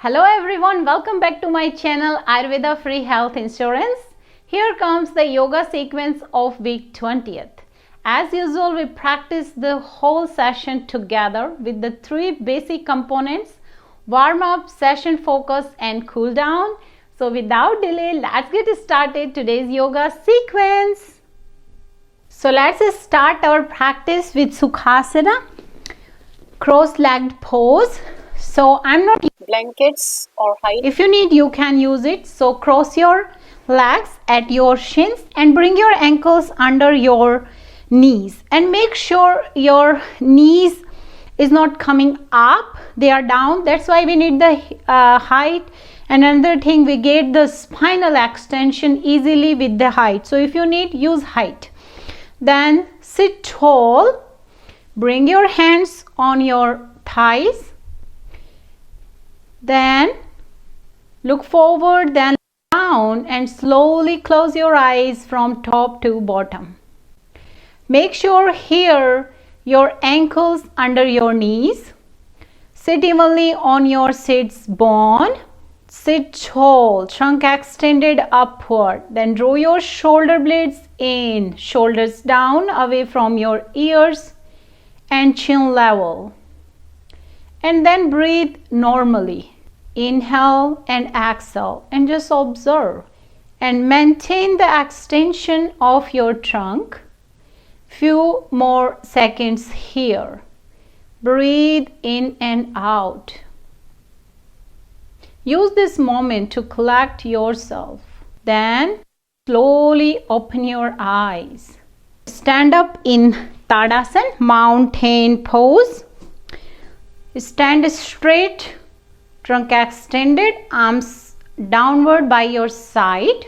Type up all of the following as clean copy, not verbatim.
Hello everyone, welcome back to my channel Ayurveda Free Health Insurance. Here comes the yoga sequence of week 20th. As usual, we practice the whole session together with the three basic components: warm up, session focus and cool down. So without delay, let's get started today's yoga sequence. So let's start our practice with Sukhasana, cross-legged pose. So I'm not blankets or hide. If you need, you can use it. So cross your legs at your shins and bring your ankles under your knees and make sure your knees is not coming up, they are down. That's why we need the height. And another thing, we get the spinal extension easily with the height. So if you need, use height. Then sit tall, bring your hands on your thighs. Then look forward, then down and slowly close your eyes from top to bottom. Make sure here your ankles under your knees. Sit evenly on your sits bone. Sit tall, trunk extended upward. Then draw your shoulder blades in, shoulders down away from your ears and chin level. And then breathe normally. Inhale and exhale and just observe and maintain the extension of your trunk. Few more seconds here. Breathe in and out. Use this moment to collect yourself. Then slowly open your eyes. Stand up in Tadasana, mountain pose. Stand straight, trunk extended, arms downward by your side.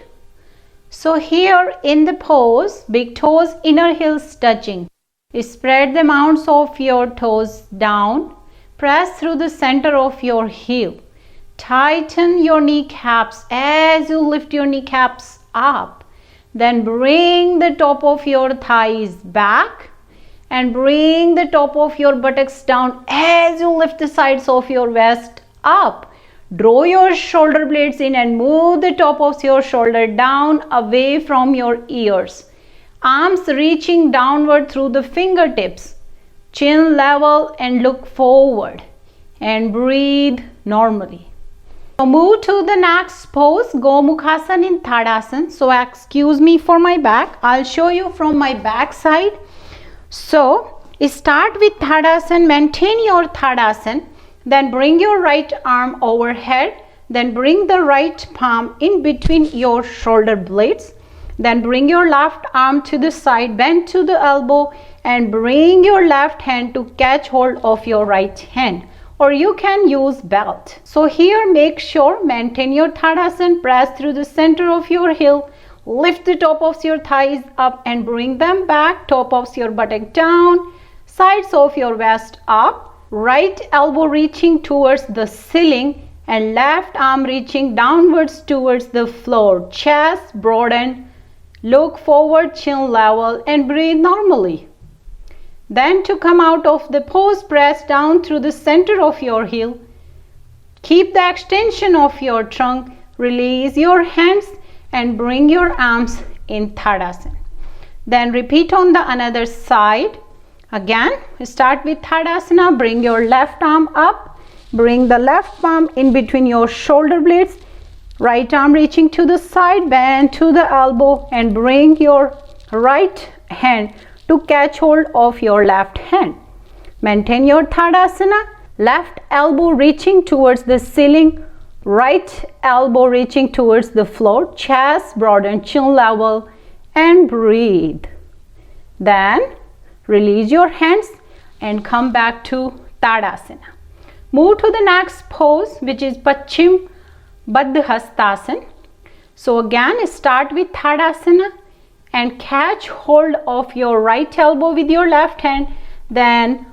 So here in the pose, big toes, inner heels touching. Spread the mounts of your toes down. Press through the center of your heel. Tighten your kneecaps as you lift your kneecaps up. Then bring the top of your thighs back and bring the top of your buttocks down as you lift the sides of your waist up. Draw your shoulder blades in and move the top of your shoulder down away from your ears. Arms reaching downward through the fingertips. Chin level and look forward and breathe normally. So move to the next pose. Go Mukasan in Tadasana. So excuse me for my back. I'll show you from my back side. So start with Tadasana. Maintain your Tadasana. Then bring your right arm overhead. Then bring the right palm in between your shoulder blades. Then bring your left arm to the side, bend to the elbow and bring your left hand to catch hold of your right hand. Or you can use belt. So here make sure maintain your Tadasana, press through the center of your heel, lift the top of your thighs up and bring them back, top of your buttock down, sides of your waist up. Right elbow reaching towards the ceiling and left arm reaching downwards towards the floor. Chest broaden, look forward, chin level and breathe normally. Then to come out of the pose, press down through the center of your heel. Keep the extension of your trunk. Release your hands and bring your arms in Tadasana. Then repeat on the another side. Again, start with Tadasana. Bring your left arm up. Bring the left palm in between your shoulder blades. Right arm reaching to the side, bend to the elbow and bring your right hand to catch hold of your left hand. Maintain your Tadasana. Left elbow reaching towards the ceiling. Right elbow reaching towards the floor. Chest broaden, chin level and breathe. Then release your hands and come back to Tadasana. Move to the next pose, which is Pachimutan Asan. So again, start with Tadasana and catch hold of your right elbow with your left hand. Then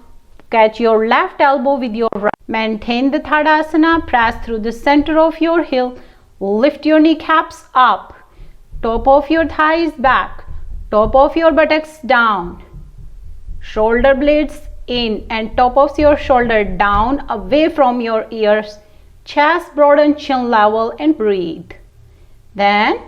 catch your left elbow with your right. Maintain the Tadasana. Press through the center of your heel. Lift your kneecaps up. Top of your thighs back. Top of your buttocks down. Shoulder blades in and top of your shoulder down away from your ears Chest broaden, chin level, and breathe. Then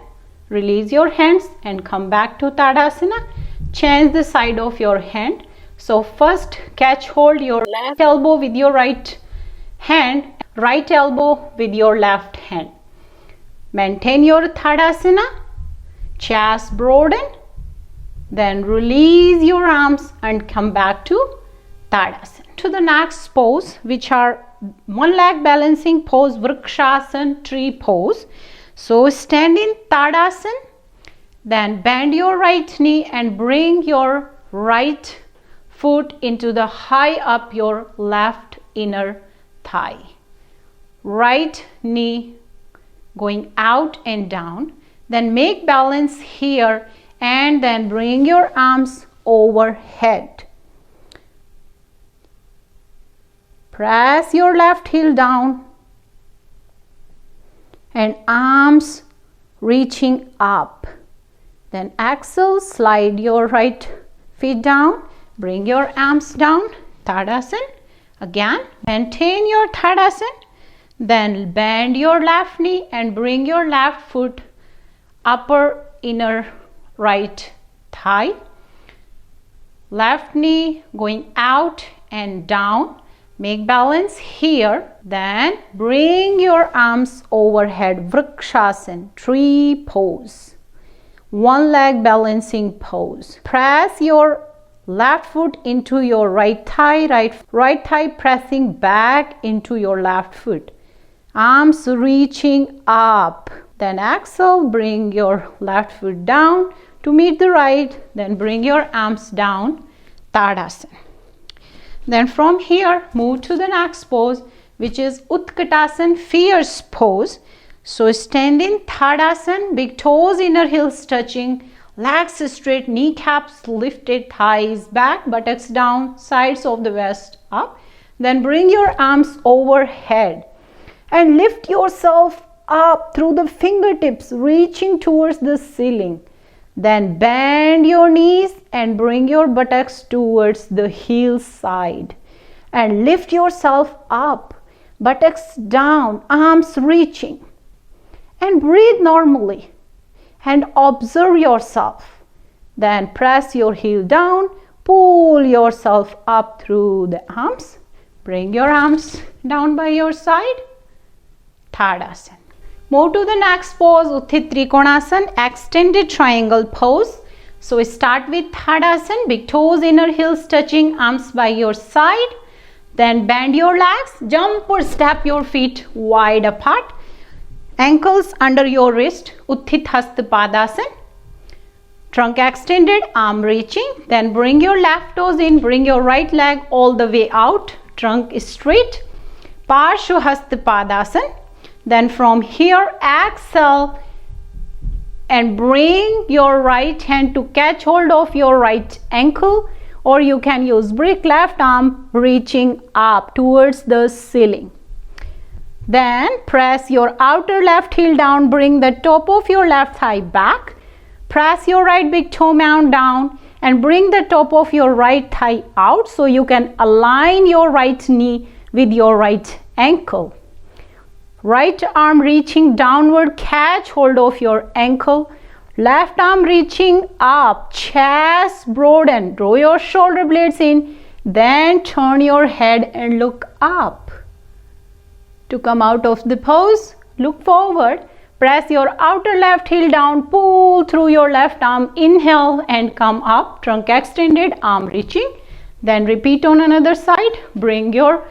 release your hands and come back to Tadasana. Change the side of your hand. So first catch hold your left elbow with your right hand, right elbow with your left hand. Maintain your Tadasana, chest broaden, then release your arms and come back to Tadasana. To the next pose, which are one leg balancing pose, Vrakshasan, tree pose. So stand in Tadasana, then bend your right knee and bring your right foot into the high up your left inner thigh. Right knee going out and down. Then make balance here and then bring your arms overhead. Press your left heel down and arms reaching up. Then exhale, slide your right feet down, bring your arms down, Tadasana. Again, maintain your Tadasana. Then bend your left knee and bring your left foot upper inner right thigh. Left knee going out and down. Make balance here. Then bring your arms overhead. Vrakshasan, tree pose. One leg balancing pose. Press your left foot into your right thigh. Right thigh pressing back into your left foot. Arms reaching up. Then exhale, bring your left foot down to meet the right. Then bring your arms down, Tadasana. Then from here, move to the next pose, which is Utkatasan, fierce pose. So stand in Tadasana, big toes, inner heels touching, legs straight, kneecaps lifted, thighs back, buttocks down, sides of the waist up. Then bring your arms overhead and lift yourself up through the fingertips, reaching towards the ceiling. Then bend your knees and bring your buttocks towards the heel side. And lift yourself up, buttocks down, arms reaching. And breathe normally. And observe yourself. Then press your heel down, pull yourself up through the arms. Bring your arms down by your side. Tadasana. Move to the next pose, Utthita Trikonasana, extended triangle pose. So start with Tadasana, big toes, inner heels touching, arms by your side. Then bend your legs, jump or step your feet wide apart. Ankles under your wrist, Utthita Hasta Padasana. Trunk extended, arm reaching. Then bring your left toes in, bring your right leg all the way out. Trunk straight. Parashutthanasan Padasana. Then from here, exhale and bring your right hand to catch hold of your right ankle, or you can use brick, left arm reaching up towards the ceiling. Then press your outer left heel down, bring the top of your left thigh back. Press your right big toe mound down and bring the top of your right thigh out so you can align your right knee with your right ankle. Right arm reaching downward, catch hold of your ankle. Left arm reaching up, chest broaden, draw your shoulder blades in, then turn your head and look up. To come out of the pose, look forward, press your outer left heel down, pull through your left arm, inhale and come up, trunk extended, arm reaching. Then repeat on another side, bring your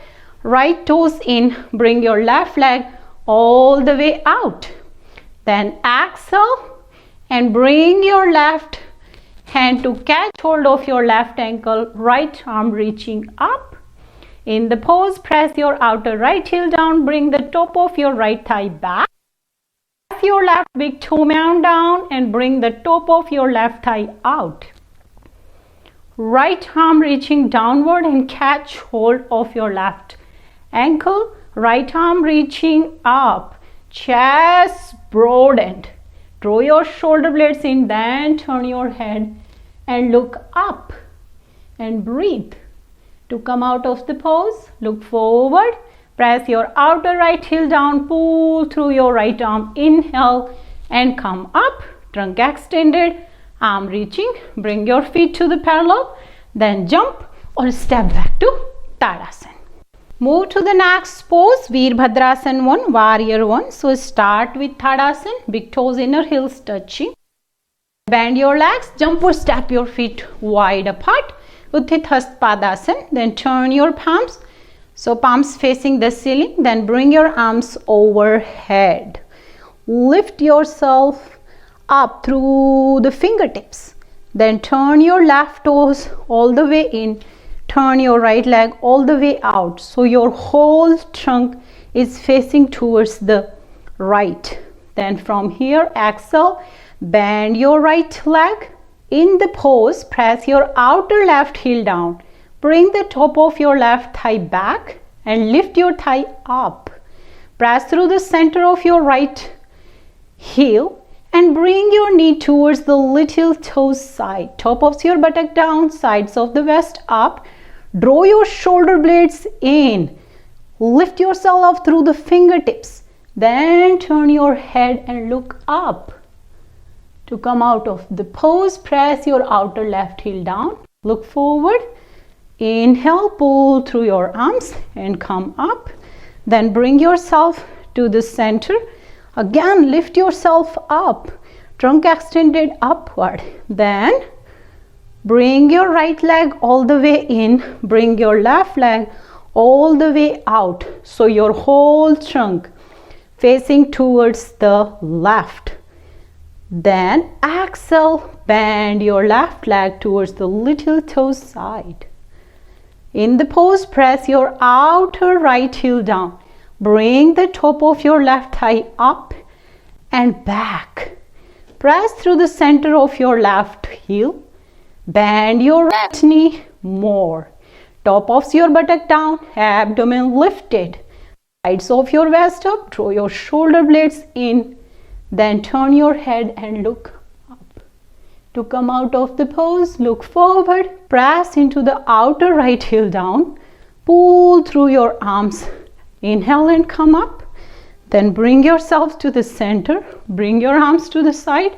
right toes in, bring your left leg all the way out. Then exhale and bring your left hand to catch hold of your left ankle, right arm reaching up. In the pose, press your outer right heel down, bring the top of your right thigh back. Press your left big toe mound down and bring the top of your left thigh out. Right arm reaching downward and catch hold of your left ankle. Right arm reaching up, chest broadened. Draw your shoulder blades in, then turn your head and look up and breathe. To come out of the pose, look forward, Press your outer right heel down, pull through your right arm, inhale and come up, trunk extended, arm reaching, bring your feet to the parallel, then jump or step back to Tadasana. Move to the next pose, Veer Bhadrasana One, Warrior One. So start with Tadasana, big toes, inner heels touching. Bend your legs, jump or step your feet wide apart. Utthita Padasana, then turn your palms. So palms facing the ceiling, then bring your arms overhead. Lift yourself up through the fingertips. Then turn your left toes all the way in. Turn your right leg all the way out. So your whole trunk is facing towards the right. Then from here, exhale, bend your right leg. In the pose, press your outer left heel down. Bring the top of your left thigh back and lift your thigh up. Press through the center of your right heel and bring your knee towards the little toe side. Top of your buttock down, sides of the waist up. Draw your shoulder blades in. Lift yourself up through the fingertips. Then turn your head and look up. To come out of the pose, press your outer left heel down. Look forward. Inhale, pull through your arms and come up. Then bring yourself to the center. Again, lift yourself up. Trunk extended upward. Then bring your right leg all the way in. Bring your left leg all the way out. So your whole trunk facing towards the left. Then exhale, bend your left leg towards the little toe side. In the pose, press your outer right heel down. Bring the top of your left thigh up and back. Press through the center of your left heel. Bend your right knee more. Top of your buttock down, abdomen lifted. Sides of your waist up, draw your shoulder blades in. Then turn your head and look up. To come out of the pose, look forward. Press into the outer right heel down. Pull through your arms. Inhale and come up. Then bring yourself to the center. Bring your arms to the side.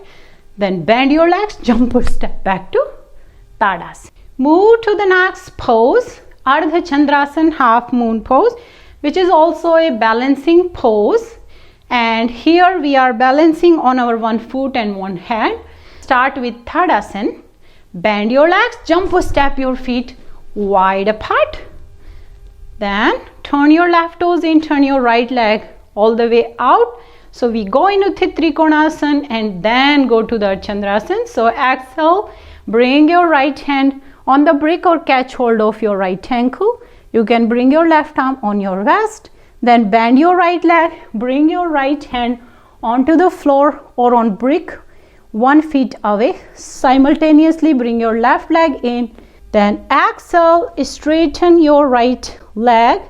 Then bend your legs, jump or step back to Tadasana. Move to the next pose, Ardha Chandrasana, half moon pose, which is also a balancing pose. And here we are balancing on our one foot and one hand. Start with Tadasana. Bend your legs, jump or step your feet wide apart. Then turn your left toes in, turn your right leg all the way out. So we go into Trikonasana and then go to the Chandrasana. So exhale, bring your right hand on the brick or catch hold of your right ankle. You can bring your left arm on your waist. Then bend your right leg, bring your right hand onto the floor or on brick 1 foot away. Simultaneously bring your left leg in. Then exhale, straighten your right leg,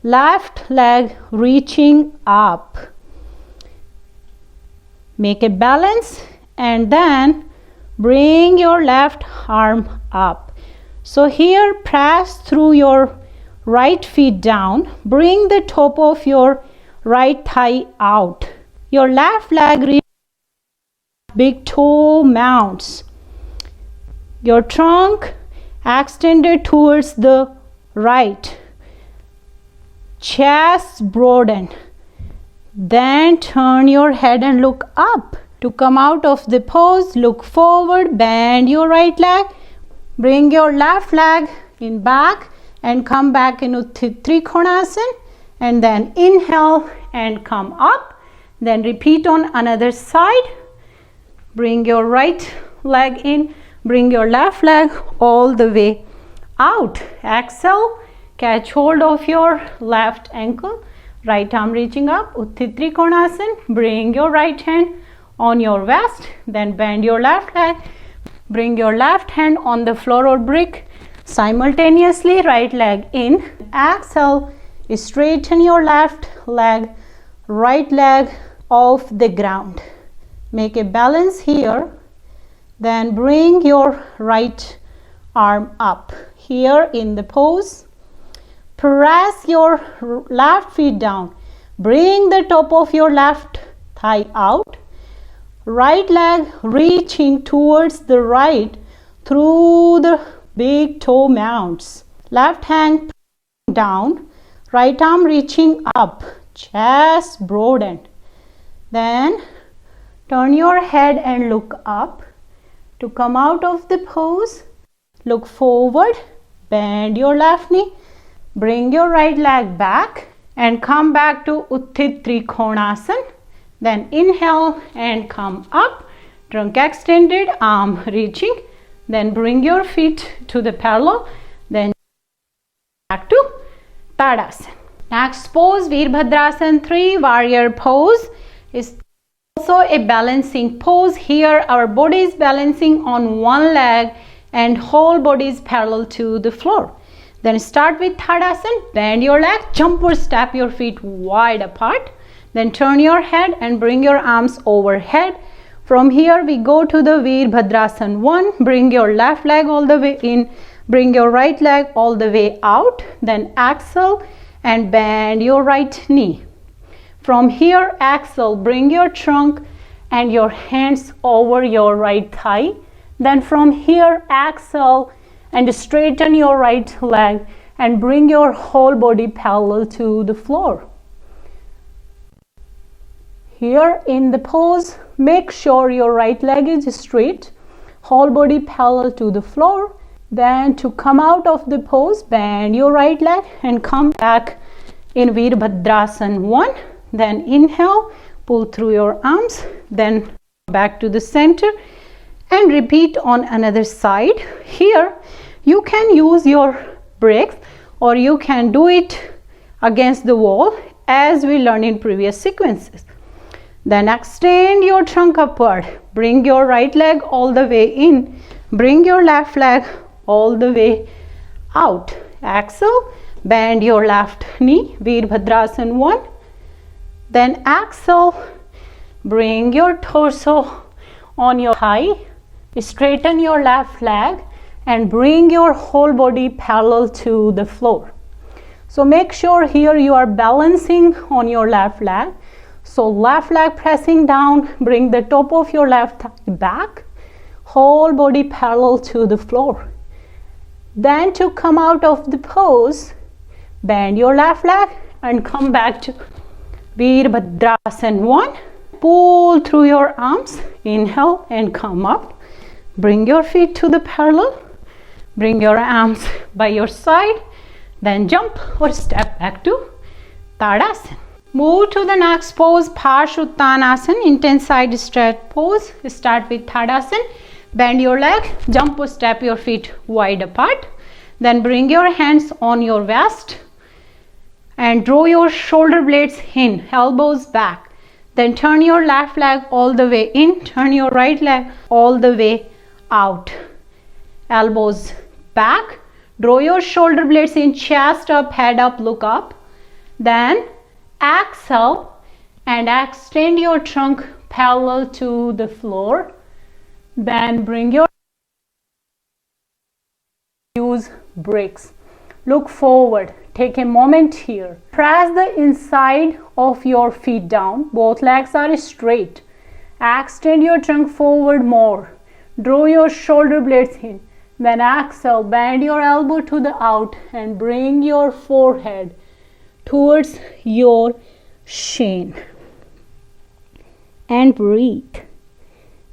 left leg reaching up. Make a balance and then bring your left arm up. So here press through your right feet down. Bring the top of your right thigh out. Your left leg reaches big toe mounts. Your trunk extended towards the right. Chest broaden. Then turn your head and look up. To come out of the pose, look forward, bend your right leg, bring your left leg in back and come back into Trikonasana and then inhale and come up. Then repeat on another side. Bring your right leg in, bring your left leg all the way out. Exhale, catch hold of your left ankle, right arm reaching up, Uttita Trikonasana. Bring your right hand on your waist, then bend your left leg, bring your left hand on the floor or brick. Simultaneously right leg in. Exhale, straighten your left leg, right leg off the ground. Make a balance here. Then bring your right arm up. Here in the pose, Press your left feet down. Bring the top of your left thigh out. Right leg reaching towards the right through the big toe mounts. Left hand down. Right arm reaching up. Chest broadened. Then turn your head and look up. To come out of the pose, look forward. Bend your left knee. Bring your right leg back and come back to Utthita Trikonasana. Then inhale and come up. Trunk extended, arm reaching. Then bring your feet to the parallel. Then back to Tadasana. Next pose, Veer Bhadrasana 3, warrior pose, is also a balancing pose. Here our body is balancing on one leg and whole body is parallel to the floor. Then start with Tadasana. Bend your leg, jump or step your feet wide apart. Then turn your head and bring your arms overhead. From here we go to the Veer Bhadrasana 1. Bring your left leg all the way in. Bring your right leg all the way out. Then exhale and bend your right knee. From here exhale, bring your trunk and your hands over your right thigh. Then from here exhale and straighten your right leg and bring your whole body parallel to the floor. Here in the pose, make sure your right leg is straight, whole body parallel to the floor. Then to come out of the pose, bend your right leg and come back in Veer Bhadrasana 1. Then inhale, pull through your arms, then back to the center and repeat on another side. Here you can use your breaks or you can do it against the wall as we learned in previous sequences. Then extend your trunk upward. Bring your right leg all the way in. Bring your left leg all the way out. Exhale, bend your left knee, Veer Bhadrasana 1. Then exhale, bring your torso on your thigh. Straighten your left leg and bring your whole body parallel to the floor. So make sure here you are balancing on your left leg. So left leg pressing down, bring the top of your left thigh back, whole body parallel to the floor. Then to come out of the pose, bend your left leg and come back to Veer Bhadrasana 1. Pull through your arms, inhale and come up. Bring your feet to the parallel. Bring your arms by your side. Then jump or step back to Tadasana. Move to the next pose, Parashutthanasan, intense side stretch pose. Start with Tadasana. Bend your leg, jump or step your feet wide apart. Then bring your hands on your waist and draw your shoulder blades in, elbows back. Then turn your left leg all the way in, turn your right leg all the way out. Elbows back, draw your shoulder blades in, chest up, head up, look up. Then exhale and extend your trunk parallel to the floor. Then bring your use breaks. Look forward. Take a moment here. Press the inside of your feet down. Both legs are straight. Extend your trunk forward more. Draw your shoulder blades in. Then exhale, bend your elbow to the out and bring your forehead towards your shin. And breathe.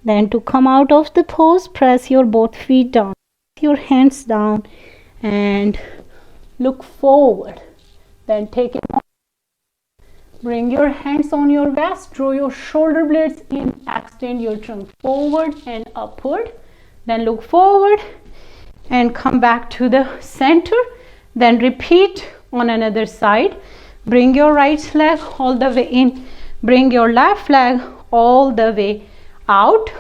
Then to come out of the pose, press your both feet down. Your hands down and look forward. Then take a moment. Bring your hands on your waist, draw your shoulder blades in, extend your trunk forward and upward. Then look forward and come back to the center. Then repeat on another side. Bring your right leg all the way in. Bring your left leg all the way out.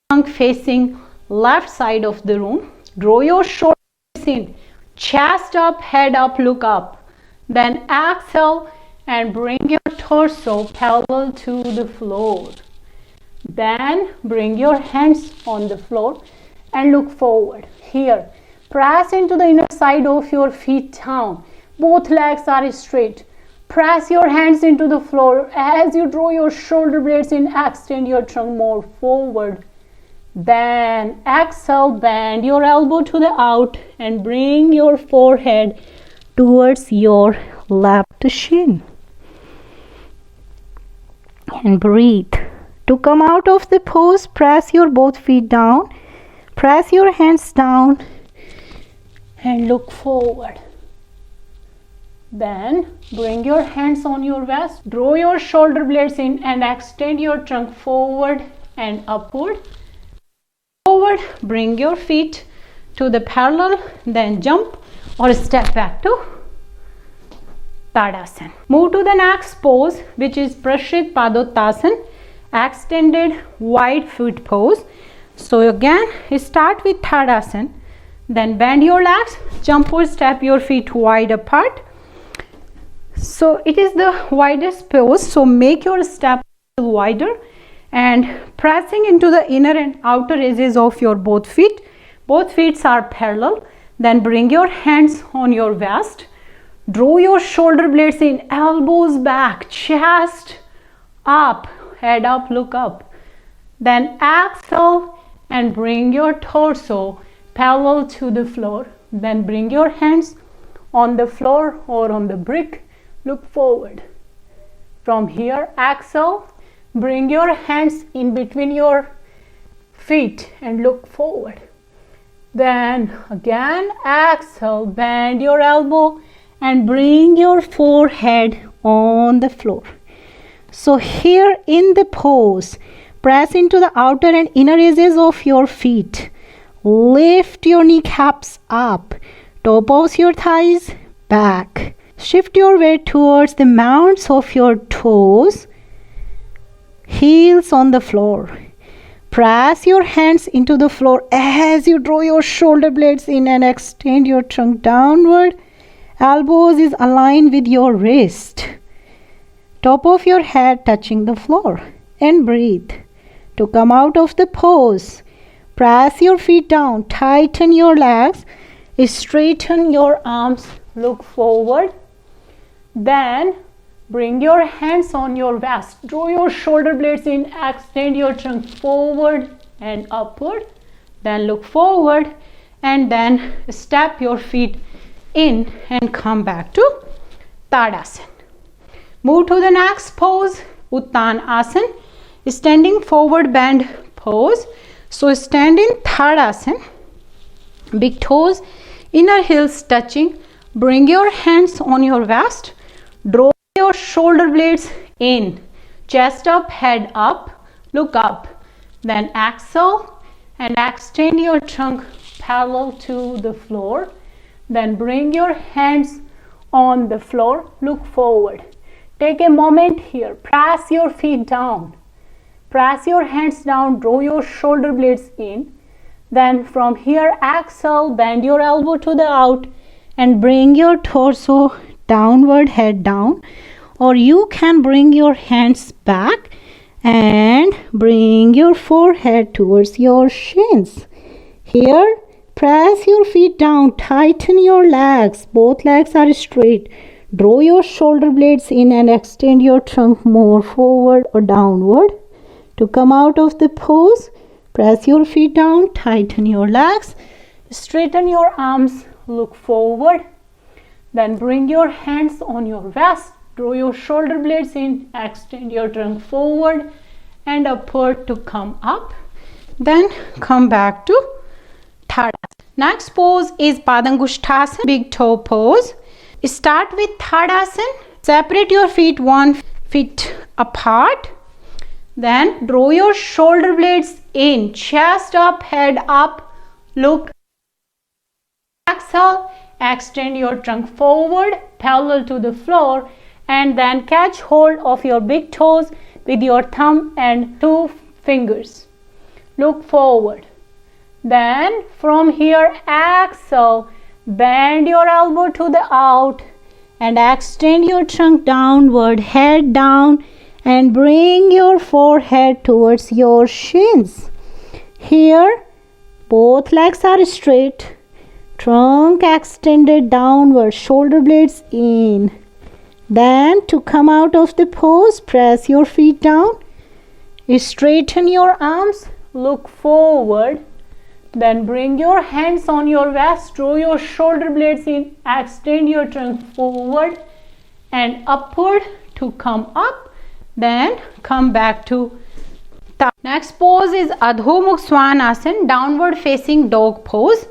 Trunk facing left side of the room. Draw your shoulders in. Chest up, head up, look up. Then exhale and bring your torso parallel to the floor. Then bring your hands on the floor and look forward. Here, Press into the inner side of your feet down. Both legs are straight. Press your hands into the floor. As you draw your shoulder blades in, extend your trunk more forward. Then exhale, bend your elbow to the out and bring your forehead towards your left shin. And breathe. To come out of the pose, press your both feet down. Press your hands down and look forward. Then bring your hands on your waist. Draw your shoulder blades in and extend your trunk forward and upward. Forward, bring your feet to the parallel, then jump or step back to Tadasana. Move to the next pose, which is Prashit Thasan, extended wide foot pose. So again, start with Tadasana, then bend your legs, jump or step your feet wide apart. So it is the widest pose, so make your step wider and pressing into the inner and outer edges of your both feet. Both feet are parallel. Then bring your hands on your waist. Draw your shoulder blades in, elbows back, chest up, head up, look up. Then exhale and bring your torso parallel to the floor. Then bring your hands on the floor or on the brick. Look forward. From here, exhale. Bring your hands in between your feet and look forward. Then again, exhale, bend your elbow and bring your forehead on the floor. So here in the pose, press into the outer and inner edges of your feet. Lift your kneecaps up, top of your thighs back. Shift your weight towards the mounts of your toes. Heels on the floor. Press your hands into the floor as you draw your shoulder blades in and extend your trunk downward. Elbows is aligned with your wrist. Top of your head touching the floor. And breathe. To come out of the pose, press your feet down. Tighten your legs. Straighten your arms. Look forward. Then bring your hands on your waist. Draw your shoulder blades in. Extend your trunk forward and upward. Then look forward and then step your feet in and come back to Tadasana. Move to the next pose, Uttanasana, standing forward bend pose. So stand in Tadasana, big toes, inner heels touching. Bring your hands on your waist. Draw your shoulder blades in, chest up, head up, look up. Then exhale and extend your trunk parallel to the floor. Then bring your hands on the floor, look forward. Take a moment here, press your feet down. Press your hands down, draw your shoulder blades in. Then from here, exhale, bend your elbow to the out and bring your torso downward, head down. Or you can bring your hands back and bring your forehead towards your shins. Here, press your feet down, tighten your legs. Both legs are straight. Draw your shoulder blades in and extend your trunk more forward or downward. To come out of the pose, press your feet down, tighten your legs, straighten your arms, look forward. Then bring your hands on your waist, draw your shoulder blades in, extend your trunk forward and upward to come up. Then come back to Tadasana. Next pose is Padang Gustas, big toe pose. Start with Tadasana. Separate your feet 1 foot apart. Then draw your shoulder blades in, chest up, head up, look. Exhale, extend your trunk forward, parallel to the floor, and then catch hold of your big toes with your thumb and 2 fingers. Look forward. Then from here, exhale, bend your elbow to the out and extend your trunk downward, head down, and bring your forehead towards your shins. Here, both legs are straight. Trunk extended downward, shoulder blades in. Then to come out of the pose, press your feet down. Straighten your arms, look forward. Then bring your hands on your waist, draw your shoulder blades in, extend your trunk forward and upward to come up. Then come back to next pose is Adho Mukh Swan Asan, downward facing dog pose.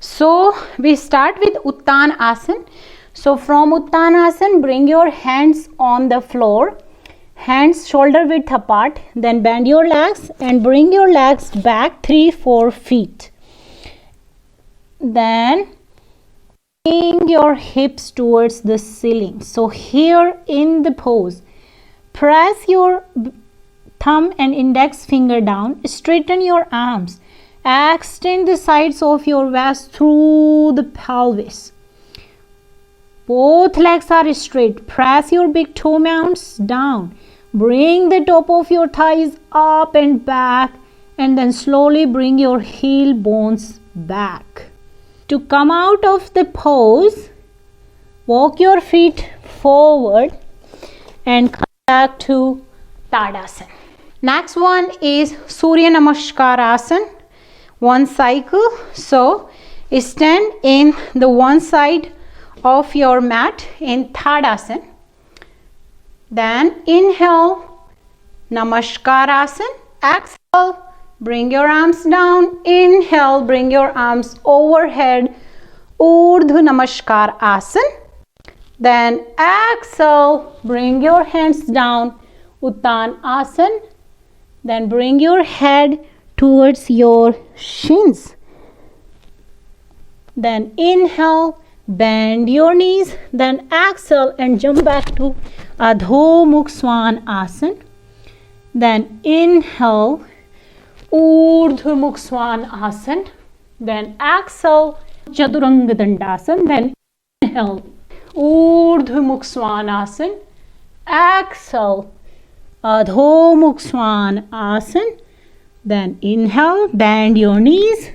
So we start with Uttanasan. So from Uttanasan, bring your hands on the floor, hands shoulder width apart. Then bend your legs and bring your legs back 3-4 feet. Then bring your hips towards the ceiling. So here in the pose, press your thumb and index finger down, straighten your arms, extend the sides of your waist through the pelvis. Both legs are straight. Press your big toe mounts down. Bring the top of your thighs up and back, and then slowly bring your heel bones back. To come out of the pose, walk your feet forward and come back to Tadasana. Next one is Surya Namaskar Asan, one cycle. So stand in the one side of your mat in Tadasana. Then inhale, Namaskar Asan. Exhale, bring your arms down. Inhale, bring your arms overhead, Urdhva Namaskar Asan. Then exhale, bring your hands down, Uttanasan. Then bring your head towards your shins. Then inhale, bend your knees. Then exhale and jump back to Adho Mukh Swan Asan. Then inhale, Urdhva Mukh Swan Asan. Then exhale, Chaturanga Dandasan. Then inhale, Urdhva Mukh Swan Asan. Exhale, Adho Mukh Swan Asan. Then inhale, bend your knees.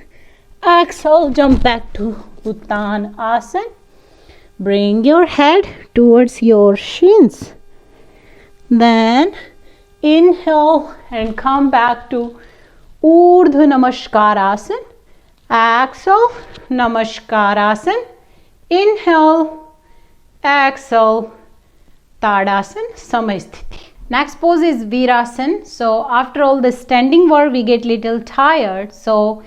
Exhale, jump back to Uttanasan. Bring your head towards your shins. Then inhale and come back to Urdhva Namaskar Asan. Exhale, Namaskar Asan. Inhale, exhale, Tadasana, Samasthiti. Next pose is Virasan. So after all the standing work, we get little tired. So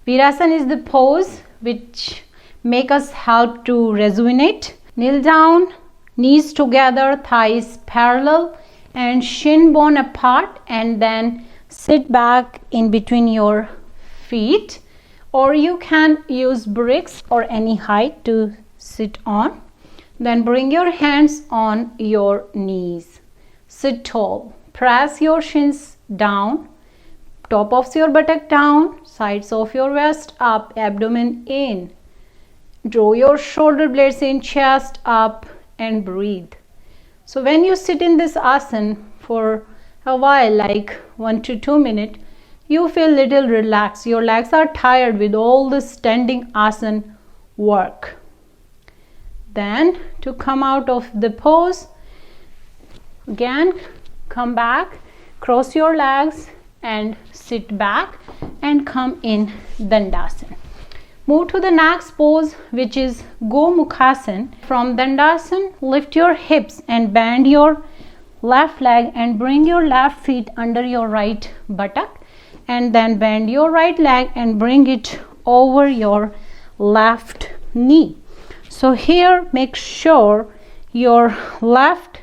Virasan is the pose which make us help to rejuvenate. Kneel down, knees together, thighs parallel and shin bone apart, and then sit back in between your feet, or you can use bricks or any height to sit on. Then bring your hands on your knees. Sit tall. Press your shins down, top of your buttock down, sides of your waist up, abdomen in. Draw your shoulder blades in, chest up, and breathe. So when you sit in this asana for a while, like 1 to 2 minutes, you feel little relaxed. Your legs are tired with all the standing asana work. Then to come out of the pose, again come back, cross your legs and sit back and come in Dandasana. Move to the next pose, which is Go Mukasan. From Dandasana, lift your hips and bend your left leg and bring your left feet under your right buttock, and then bend your right leg and bring it over your left knee. So here make sure your left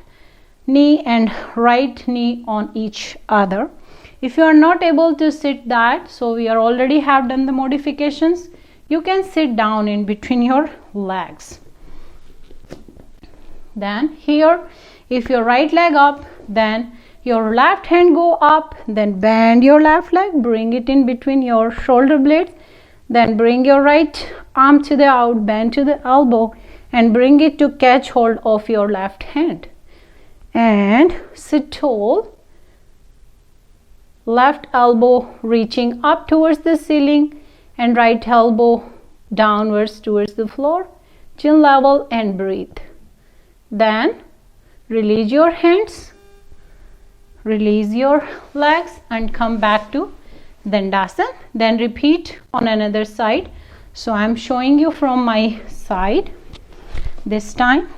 knee and right knee on each other. If you are not able to sit that, so we are already have done the modifications, you can sit down in between your legs. Then here, if your right leg up, then your left hand go up, then bend your left leg, bring it in between your shoulder blades, then bring your right arm to the out, bend to the elbow and bring it to catch hold of your left hand. And sit tall, left elbow reaching up towards the ceiling and right elbow downwards towards the floor, chin level, and breathe. Then release your hands, release your legs, and come back to Dandasana. Then repeat on another side. So I'm showing you from my side this time.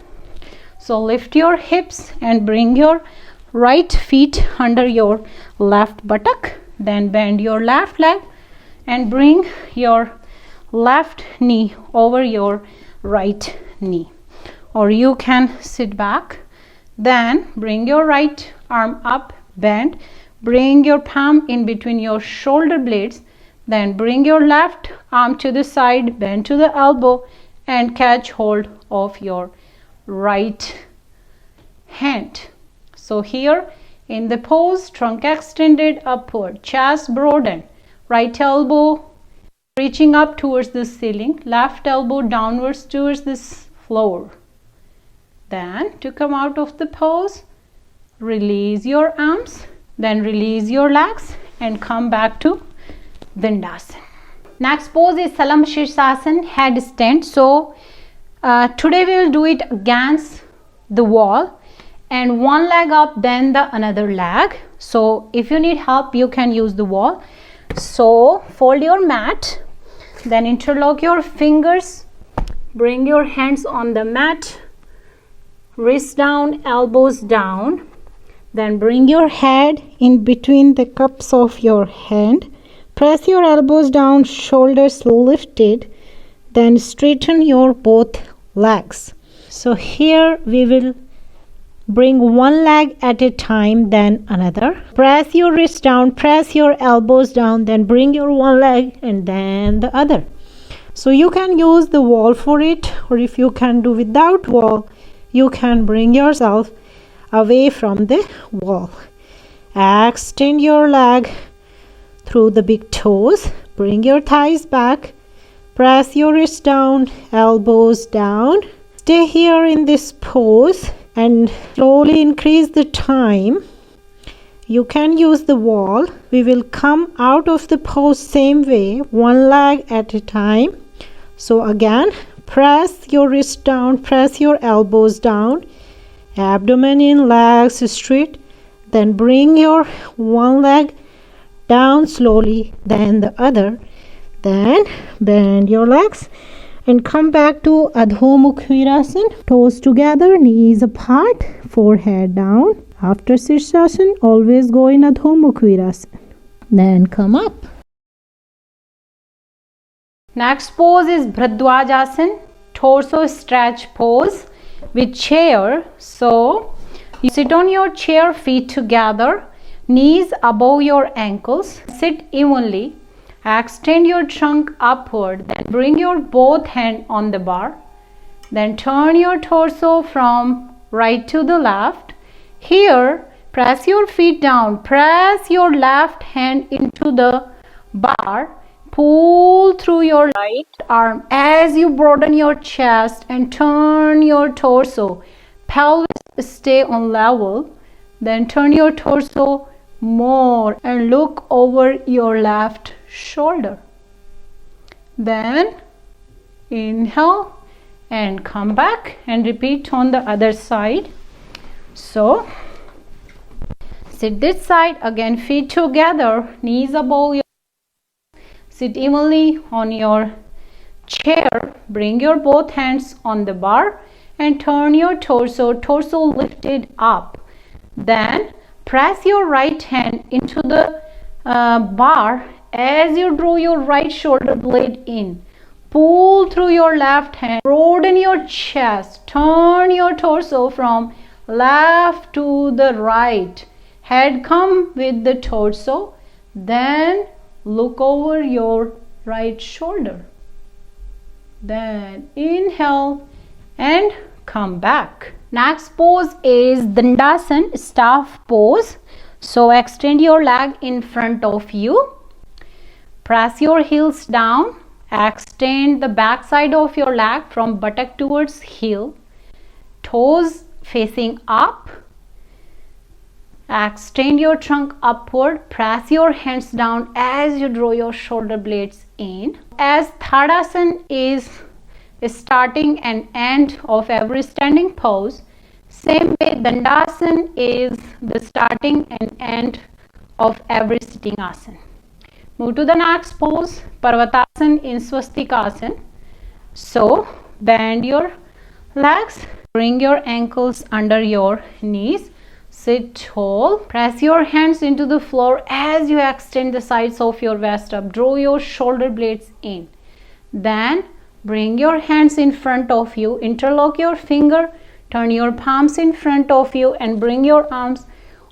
So lift your hips and bring your right feet under your left buttock. Then bend your left leg and bring your left knee over your right knee. Or you can sit back. Then bring your right arm up, bend. Bring your palm in between your shoulder blades. Then bring your left arm to the side, bend to the elbow, and catch hold of your right hand. So here in the pose, trunk extended upward, chest broadened, right elbow reaching up towards the ceiling, left elbow downwards towards the floor. Then to come out of the pose, release your arms, then release your legs and come back to Dandasana. Next pose is Salam Shirshasana, headstand. So today we will do it against the wall and one leg up, then the another leg. So if you need help, you can use the wall. So fold your mat, then interlock your fingers, bring your hands on the mat, wrists down, elbows down. Then bring your head in between the cups of your hand. Press your elbows down, shoulders lifted. Then straighten your both legs. So here we will bring one leg at a time, then another. Press your wrist down, press your elbows down, then bring your one leg and then the other. So you can use the wall for it, or if you can do without wall, you can bring yourself away from the wall. Extend your leg through the big toes. Bring your thighs back. Press your wrists down, elbows down. Stay here in this pose and slowly increase the time. You can use the wall. We will come out of the pose same way, one leg at a time. So again, press your wrist down, press your elbows down. Abdomen in, legs straight. Then bring your one leg down slowly, then the other. Then bend your legs and come back to Adho Mukh Virasan. Toes together, knees apart, forehead down. After Shirshasan, always go in Adho Mukh Virasan. Then come up. Next pose is Bradwajasan, torso stretch pose with chair. So you sit on your chair, feet together, knees above your ankles, sit evenly, extend your trunk upward, then bring your both hands on the bar, then turn your torso from right to the left. Here press your feet down, press your left hand into the bar, pull through your right arm as you broaden your chest and turn your torso. Pelvis stay on level. Then turn your torso more and look over your left shoulder. Then inhale and come back and repeat on the other side. So sit this side again, feet together, knees above your. Sit evenly on your chair. Bring your both hands on the bar and turn your torso lifted up. Then press your right hand into the bar as you draw your right shoulder blade in. Pull through your left hand, broaden your chest, turn your torso from left to the right. Head come with the torso, then look over your right shoulder. Then inhale and come back. Next pose is Dandasana, staff pose. So extend your leg in front of you. Press your heels down. Extend the back side of your leg from buttock towards heel. Toes facing up. Extend your trunk upward. Press your hands down as you draw your shoulder blades in. As Tadasana is starting and end of every standing pose, same way Dandasana is the starting and end of every sitting asana. Move to the next pose, Parvatasana in Swastikasana. So bend your legs, bring your ankles under your knees, sit tall, press your hands into the floor as you extend the sides of your vest up, draw your shoulder blades in. Then bring your hands in front of you, interlock your finger, turn your palms in front of you and bring your arms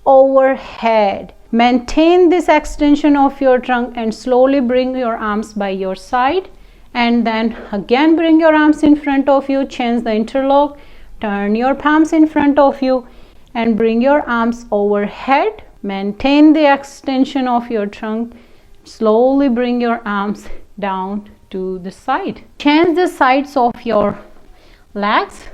overhead. Maintain this extension of your trunk and slowly bring your arms by your side, and then again bring your arms in front of you, change the interlock, turn your palms in front of you and bring your arms overhead. Maintain the extension of your trunk, slowly bring your arms down to the side. Change the sides of your legs,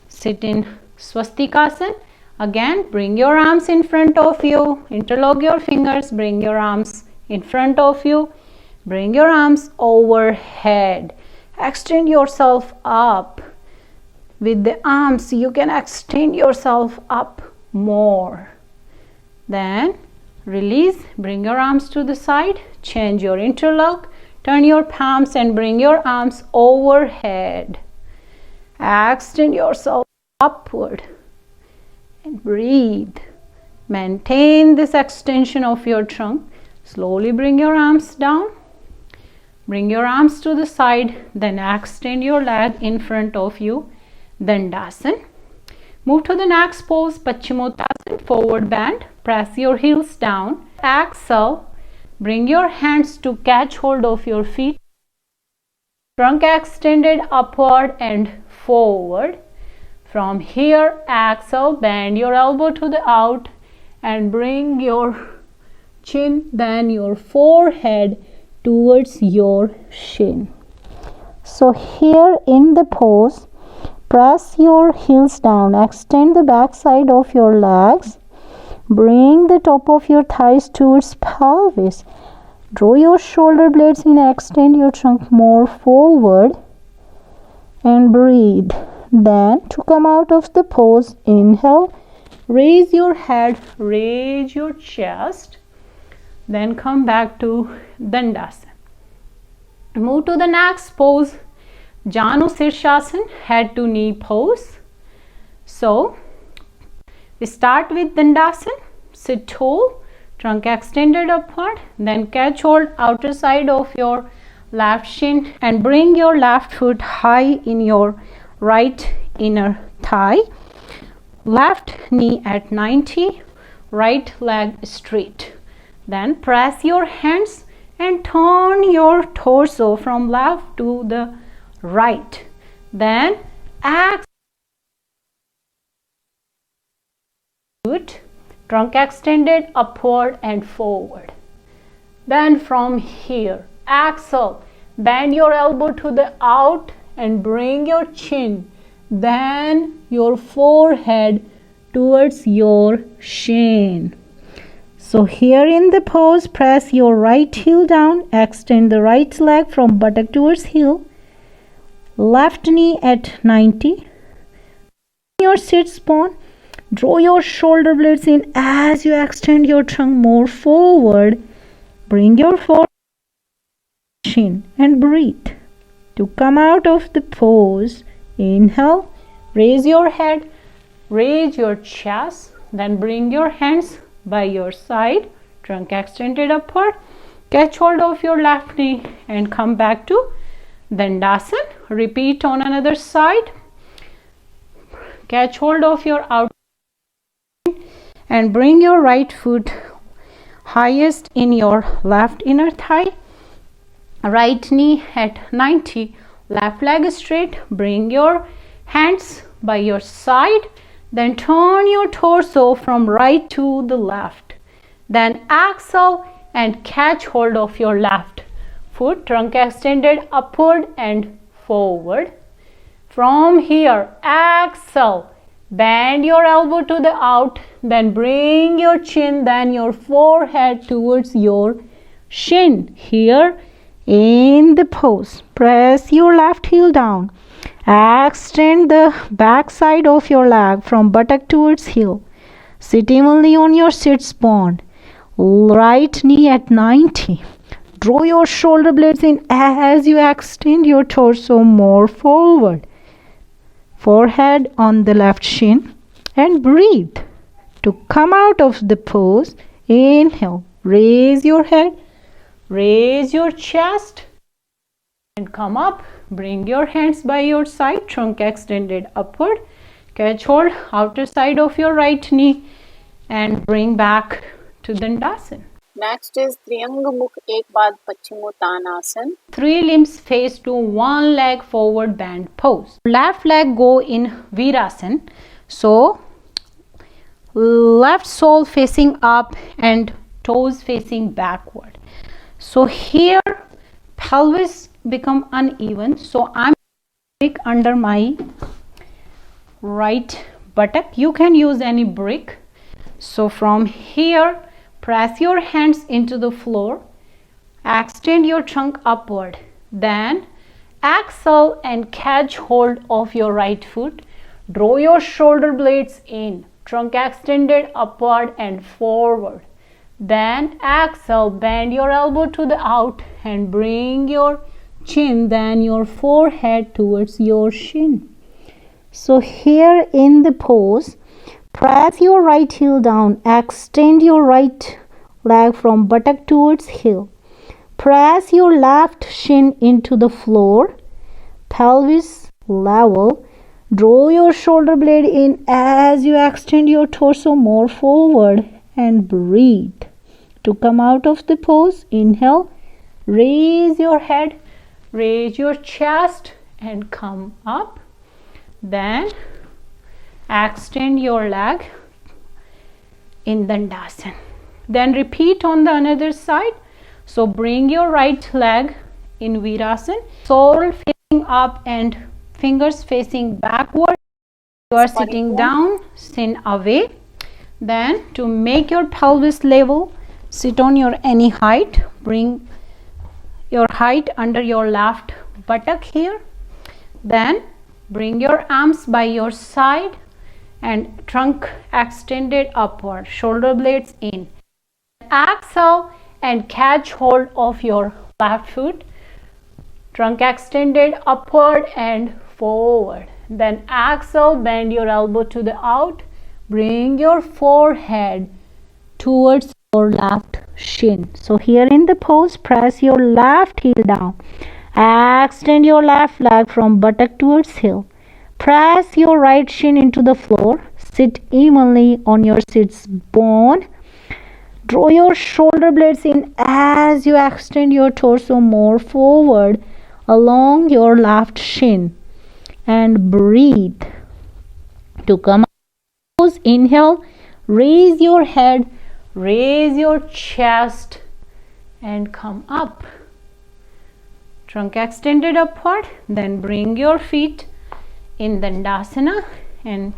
sit in Swastikasana. Again, bring your arms in front of you, interlock your fingers, bring your arms in front of you, bring your arms overhead. Extend yourself up. With the arms, you can extend yourself up more. Then release, bring your arms to the side, change your interlock, turn your palms and bring your arms overhead. Extend yourself upward. And breathe. Maintain this extension of your trunk. Slowly bring your arms down. Bring your arms to the side. Then extend your leg in front of you. Dandasana. Move to the next pose, Pachimuttanasan, forward bend. Press your heels down. Exhale. Bring your hands to catch hold of your feet. Trunk extended upward and forward. From here, exhale, bend your elbow to the out and bring your chin, then your forehead towards your shin. So here in the pose, press your heels down, extend the back side of your legs, bring the top of your thighs towards pelvis. Draw your shoulder blades in, extend your trunk more forward and breathe. Then to come out of the pose, inhale, raise your head, raise your chest, then come back to Dandasana. Move to the next pose, Janu Sirshasan, head to knee pose. So we start with Dandasana, sit tall, trunk extended upward, then catch hold outer side of your left shin and bring your left foot high in your right inner thigh, left knee at 90, right leg straight. Then press your hands and turn your torso from left to the right. Then exhale, trunk extended upward and forward. Then from here, exhale, bend your elbow to the out and bring your chin, then your forehead towards your shin. So here in the pose, press your right heel down, extend the right leg from buttock towards heel, left knee at 90, your sit bone, draw your shoulder blades in as you extend your trunk more forward, bring your forehead to shin and breathe. To come out of the pose, inhale, raise your head, raise your chest, then bring your hands by your side, trunk extended upward, catch hold of your left knee and come back to Dandasana. Repeat on another side. Catch hold of your outer and bring your right foot highest in your left inner thigh, right knee at 90, left leg straight, bring your hands by your side, then turn your torso from right to the left. Then exhale and catch hold of your left foot, trunk extended upward and forward. From here, exhale, Bend your elbow to the out, then bring your chin, then your forehead towards your shin. Here in the pose, press your left heel down. Extend the back side of your leg from buttock towards heel. Sit evenly on your sits bone. Right knee at 90. Draw your shoulder blades in as you extend your torso more forward. Forehead on the left shin, and breathe. To come out of the pose, inhale. Raise your head, raise your chest, and come up. Bring your hands by your side, trunk extended upward. Catch hold outer side of your right knee and bring back to Dandasana. Next is Triang Mukh Ek Baad Pachimutan Asan. 3 limbs face to 1 leg forward bend pose. Left leg go in Virasan. So left sole facing up and toes facing backward. So here pelvis become uneven. So I'm under my right buttock. You can use any brick. So from here, press your hands into the floor. Extend your trunk upward. Then exhale and catch hold of your right foot. Draw your shoulder blades in. Trunk extended upward and forward. Then exhale, bend your elbow to the out and bring your chin, then your forehead towards your shin. So here in the pose, press your right heel down. Extend your right leg from buttock towards heel. Press your left shin into the floor. Pelvis level. Draw your shoulder blade in as you extend your torso more forward and breathe. To come out of the pose, inhale. Raise your head, raise your chest and come up. Then extend your leg in Dandasana. Then repeat on the another side. So bring your right leg in Virasan, sole facing up and fingers facing backward. You are sitting down, chin away. Then to make your pelvis level, sit on your any height. Bring your height under your left buttock here. Then bring your arms by your side and trunk extended upward, shoulder blades in. Exhale and catch hold of your left foot, trunk extended upward and forward. Then exhale, bend your elbow to the out, bring your forehead towards your left shin. So here in the pose, press your left heel down. Extend your left leg from buttock towards heel. Press your right shin into the floor. Sit evenly on your sits bone. Draw your shoulder blades in as you extend your torso more forward along your left shin. And breathe. To come out, inhale, raise your head, raise your chest and come up. Trunk extended upward. Then bring your feet in Dandasana and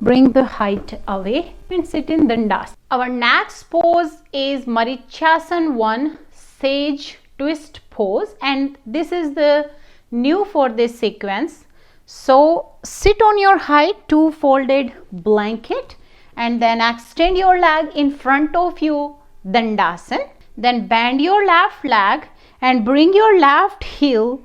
bring the height away and sit in Dandasana. Our next pose is Marichasan One, Sage Twist pose, and this is the new for this sequence. So sit on your height, 2 folded blanket, and then extend your leg in front of you, Dandasana. Then bend your left leg and bring your left heel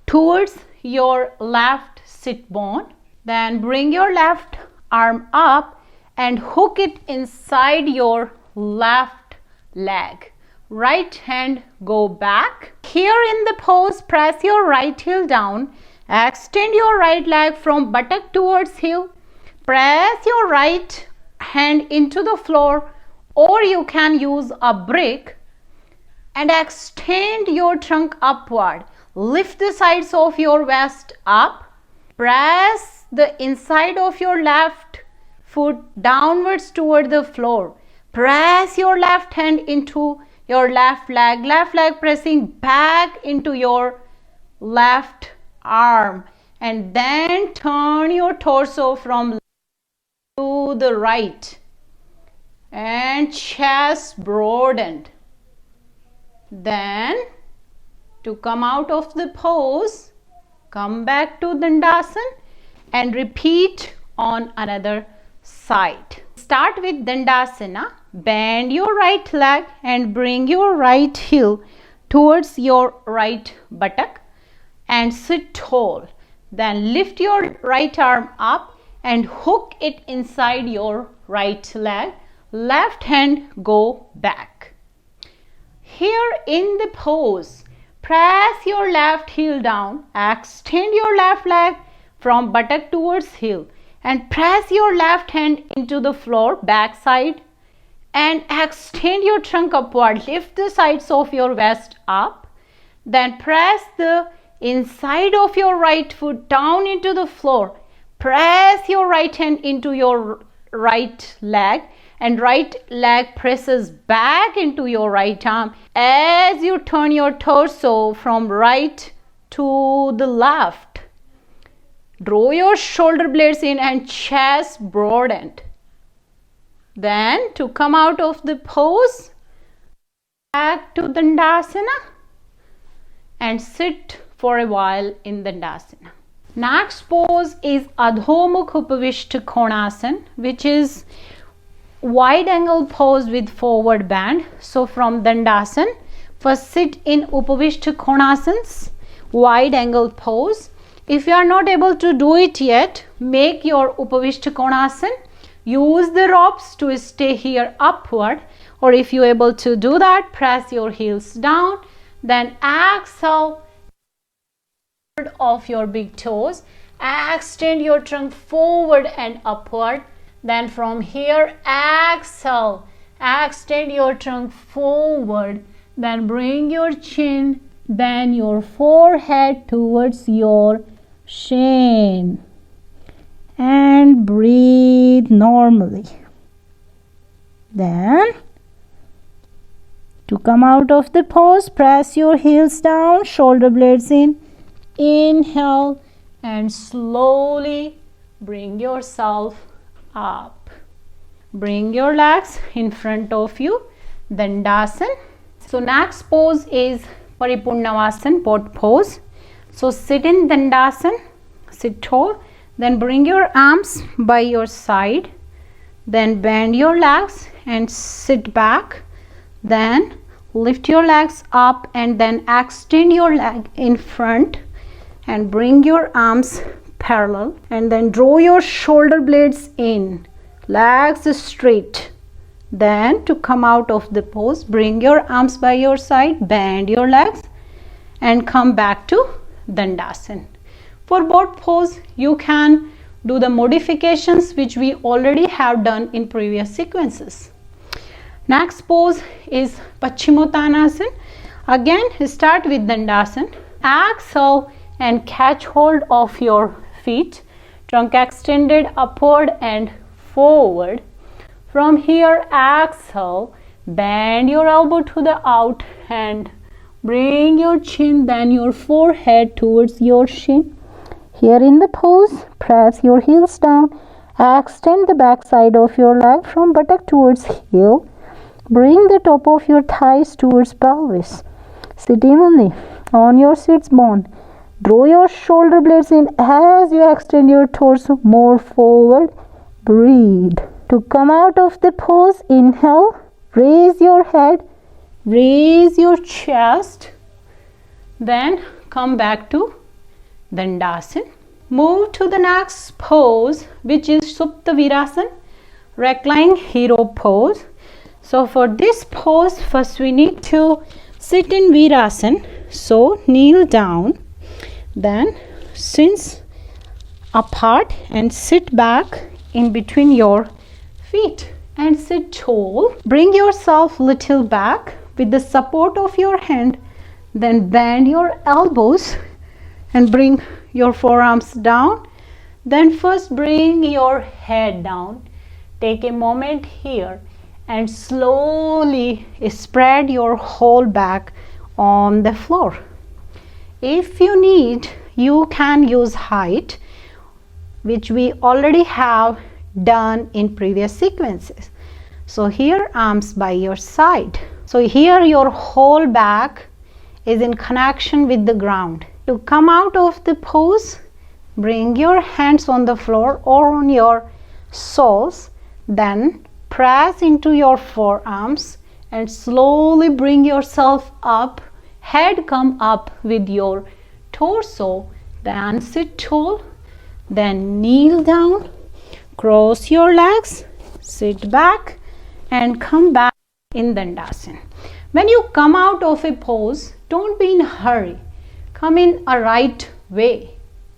towards your left sit bone. Then bring your left arm up and hook it inside your left leg. Right hand go back. Here in the pose, press your right heel down. Extend your right leg from buttock towards heel. Press your right hand into the floor, or you can use a brick, and extend your trunk upward. Lift the sides of your waist up. Press the inside of your left foot downwards toward the floor. Press your left hand into your left leg pressing back into your left arm, and then turn your torso from to the right and chest broadened. Then to come out of the pose, come back to Dandasana and repeat on another side. Start with Dandasana. Bend your right leg and bring your right heel towards your right buttock and sit tall. Then lift your right arm up and hook it inside your right leg. Left hand go back. Here in the pose, press your left heel down, extend your left leg from buttock towards heel and press your left hand into the floor, back side, and extend your trunk upward. Lift the sides of your waist up. Then press the inside of your right foot down into the floor. Press your right hand into your right leg and right leg presses back into your right arm as you turn your torso from right to the left. Draw your shoulder blades in and chest broadened. Then to come out of the pose, back to Dandasana and sit for a while in Dandasana. Next pose is Adho Mukh Upavishta Konasana, which is wide angle pose with forward bend. So from Dandasana, first sit in Upavishta Konasana, wide angle pose. If you are not able to do it yet, make your Upavishta Konasana. Use the ropes to stay here upward, or if you are able to do that, press your heels down. Then exhale of your big toes, extend your trunk forward and upward. Then from here, exhale, extend your trunk forward. Then bring your chin, then your forehead towards your shin. And breathe normally. Then to come out of the pose, press your heels down, shoulder blades in. Inhale and slowly bring yourself up. Bring your legs in front of you. Dandasana. So next pose is Paripurnavasan, boat pose. So sit in Dandasana, sit tall. Then bring your arms by your side. Then bend your legs and sit back. Then lift your legs up and then extend your leg in front and bring your arms parallel. And then draw your shoulder blades in, legs straight. Then to come out of the pose, bring your arms by your side, bend your legs and come back to Dandasana. For boat pose, you can do the modifications which we already have done in previous sequences. Next pose is Pachimuttanasan. Again, start with Dandasana. Exhale and catch hold of your feet. Trunk extended upward and forward. From here, exhale, bend your elbow to the out and bring your chin, then your forehead towards your shin. Here in the pose, press your heels down, extend the back side of your leg from buttock towards heel. Bring the top of your thighs towards pelvis. Sit evenly on your sits bone. Draw your shoulder blades in as you extend your torso more forward. Breathe. To come out of the pose, inhale, raise your head, raise your chest, then come back to Dandasana. Move to the next pose, which is Supta Virasan, recline hero pose. So for this pose, first we need to sit in Virasan. So kneel down, then shins apart and sit back in between your feet and sit tall. Bring yourself little back with the support of your hand. Then bend your elbows and bring your forearms down. Then first bring your head down. Take a moment here and slowly spread your whole back on the floor. If you need, you can use height, which we already have done in previous sequences. So here arms by your side. So here your whole back is in connection with the ground. To come out of the pose, bring your hands on the floor or on your soles, then press into your forearms and slowly bring yourself up, head come up with your torso, then sit tall, then kneel down, cross your legs, sit back and come back in Dandasana. When you come out of a pose, don't be in a hurry. Come in a right way.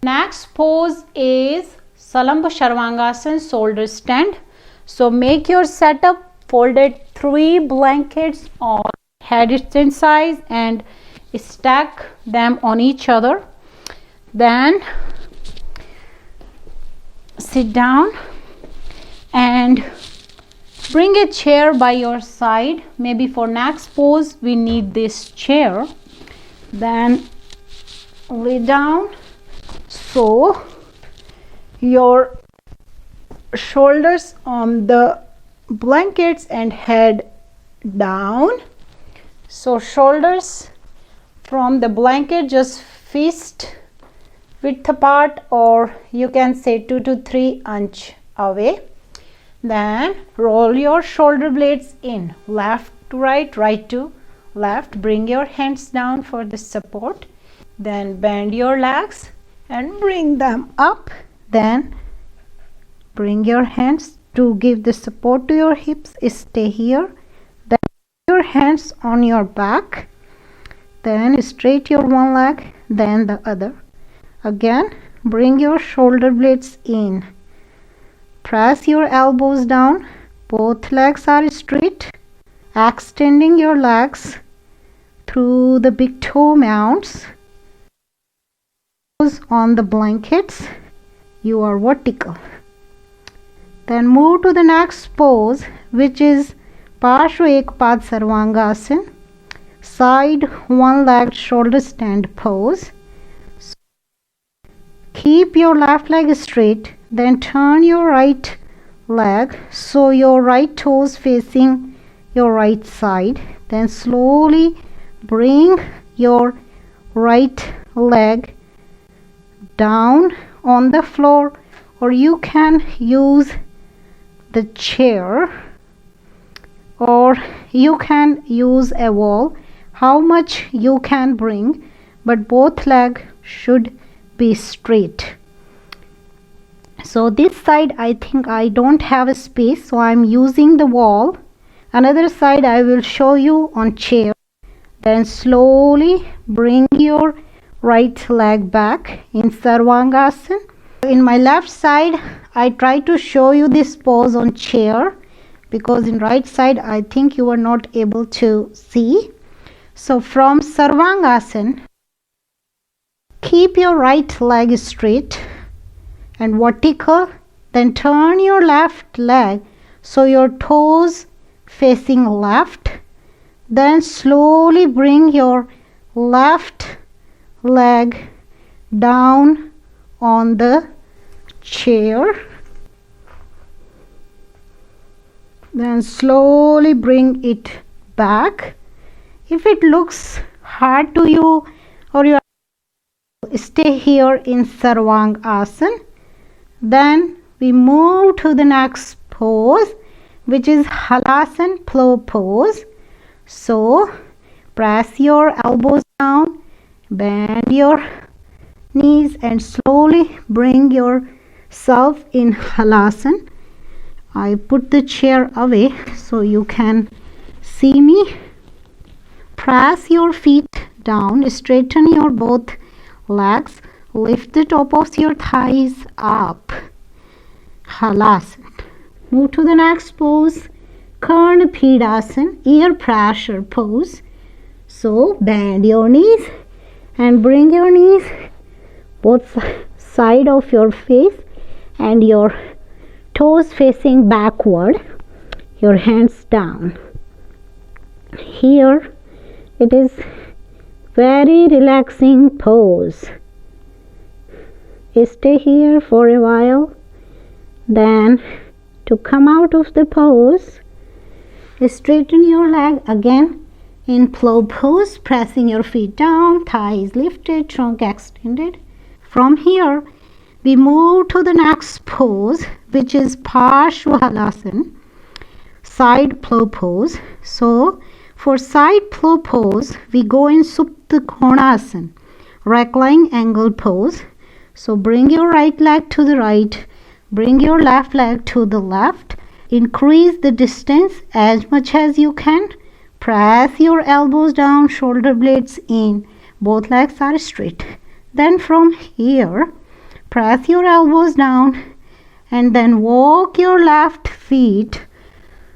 Next pose is Salam Sharmangasan, shoulder stand. So make your setup, folded 3 blankets on head extend size and stack them on each other. Then sit down and bring a chair by your side. Maybe for next pose we need this chair. Then lay down so your shoulders on the blankets and head down. So shoulders from the blanket just fist width apart, or you can say 2 to 3 inch away. Then roll your shoulder blades in, left to right, right to left. Bring your hands down for the support. Then bend your legs and bring them up. Then bring your hands to give the support to your hips. Stay here. Then your hands on your back. Then straight your one leg, then the other. Again, bring your shoulder blades in. Press your elbows down. Both legs are straight. Extending your legs through the big toe mounts. On the blankets, you are vertical. Then move to the next pose, which is Parshva Ekpad Sarvangasan, side one-legged shoulder stand pose. So keep your left leg straight, then turn your right leg so your right toes facing your right side. Then slowly bring your right leg down on the floor, or you can use the chair, or you can use a wall, how much you can bring, but both legs should be straight. So this side I think I don't have a space, so I'm using the wall. Another side I will show you on chair. Then slowly bring your right leg back in Sarvangasan. In my left side I try to show you this pose on chair, because in right side I think you are not able to see. So from Sarvangasan, keep your right leg straight and vertical. Then turn your left leg so your toes facing left. Then slowly bring your left leg down on the chair. Then slowly bring it back. If it looks hard to you, or you stay here in Sarvangasan, then we move to the next pose, which is Halasan Plow pose. So press your elbows down, bend your knees and slowly bring yourself in Halasan. I put the chair away so you can see me. Press your feet down, straighten your both legs, lift the top of your thighs up. Halasan. Move to the next pose, Karna Pidasana, ear pressure pose. So bend your knees and bring your knees both side of your face and your toes facing backward, your hands down. Here it is very relaxing pose. Stay here for a while, then To come out of the pose, straighten your leg again in plow pose, pressing your feet down, thighs lifted, trunk extended. From here, we move to the next pose, which is Halasan, side plow pose. So, for side plow pose, we go in Asan, recline angle pose. So, bring your right leg to the right, bring your left leg to the left, increase the distance as much as you can. Press your elbows down, shoulder blades in, both legs are straight. Then from here, press your elbows down and then walk your left feet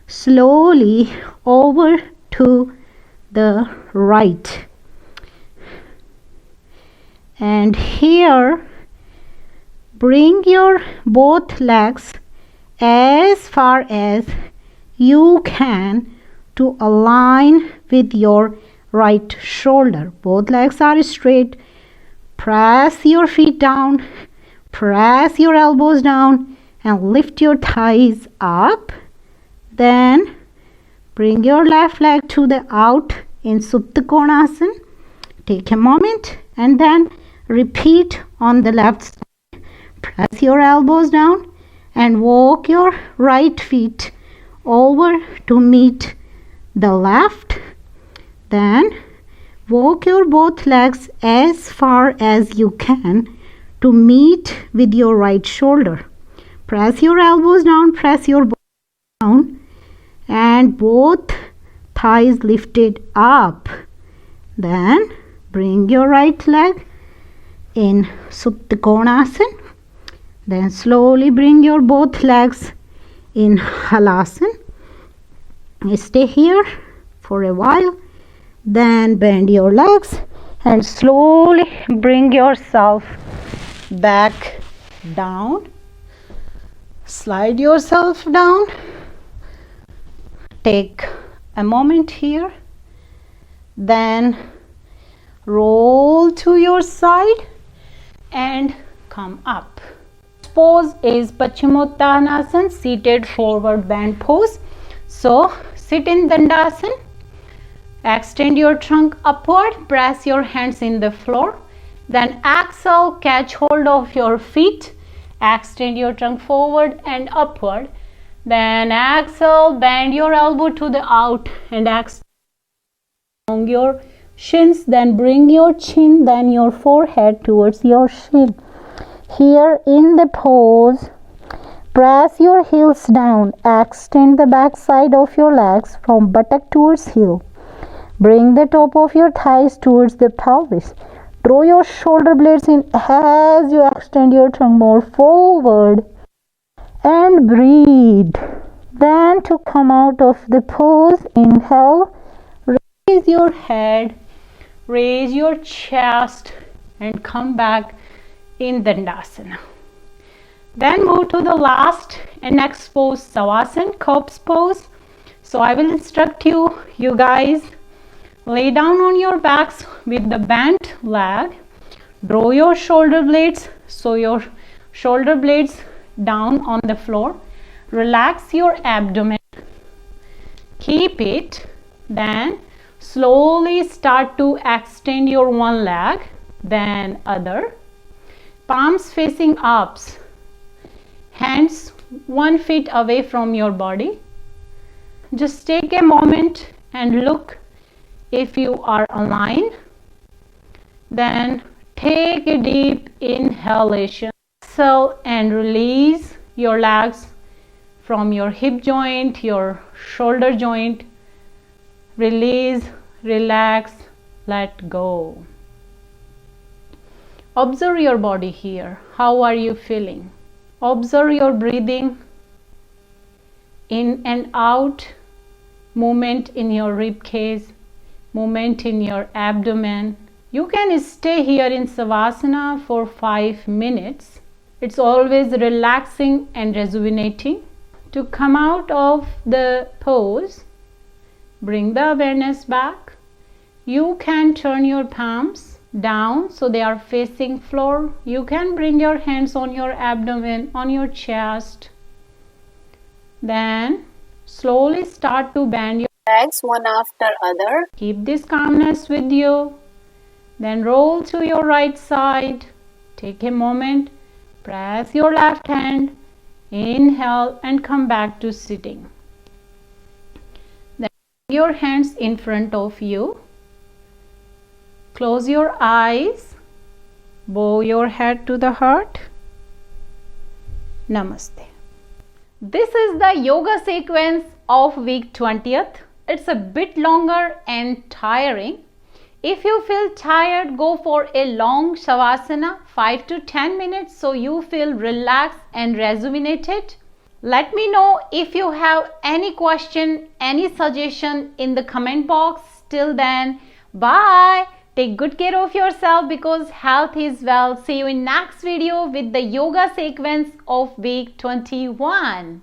slowly over to the right. And here, bring your both legs as far as you can to align with your right shoulder. Both legs are straight. Press your feet down, press your elbows down and lift your thighs up. Then bring your left leg to the out in Asan. Take a moment and then repeat on the left side. Press your elbows down and walk your right feet over to meet the left. Then walk your both legs as far as you can to meet with your right shoulder. Press your elbows down, press your both down and both thighs lifted up. Then bring your right leg in Asan. Then slowly bring your both legs in Halasan. Stay here for a while. Then bend your legs and slowly bring yourself back down. Slide yourself down. Take a moment here. Then roll to your side and come up. Pose is Pachimuttanasan, seated forward bend pose. So sit in Dandasana. Extend your trunk upward, press your hands in the floor. Then exhale, catch hold of your feet. Extend your trunk forward and upward. Then exhale, bend your elbow to the out and extend along your shins. Then bring your chin, then your forehead towards your shin. Here in the pose, press your heels down. Extend the back side of your legs from buttock towards heel. Bring the top of your thighs towards the pelvis. Draw your shoulder blades in as you extend your trunk more forward. And breathe. Then to come out of the pose, inhale. Raise your head. Raise your chest. And come back in Dandasana. Then move to the last and next pose, Sukhasana, corpse pose. So I will instruct you guys, lay down on your backs with the bent leg. Draw your shoulder blades, so your shoulder blades down on the floor. Relax your abdomen. Keep it. Then slowly start to extend your one leg, then other. Palms facing up. Hands 1 foot away from your body. Just take a moment and look if you are aligned. Then take a deep inhalation. Exhale and release your legs from your hip joint, your shoulder joint. Release, relax, let go. Observe your body here. How are you feeling? Observe your breathing in and out, movement in your rib cage, movement in your abdomen. You can stay here in Savasana for 5 minutes. It's always relaxing and rejuvenating. To come out of the pose, bring the awareness back. You can turn your palms down so they are facing floor. You can bring your hands on your abdomen, on your chest. Then slowly start to bend your legs one after other. Keep this calmness with you. Then roll to your right side. Take a moment. Press your left hand. Inhale and come back to sitting. Then bring your hands in front of you. Close your eyes. Bow your head to the heart. Namaste. This is the yoga sequence of week 20th. It's a bit longer and tiring. If you feel tired, go for a long Shavasana, 5 to 10 minutes, so you feel relaxed and rejuvenated. Let me know if you have any question, any suggestion in the comment box. Till then, bye. Take good care of yourself because health is wealth. See you in next video with the yoga sequence of week 21.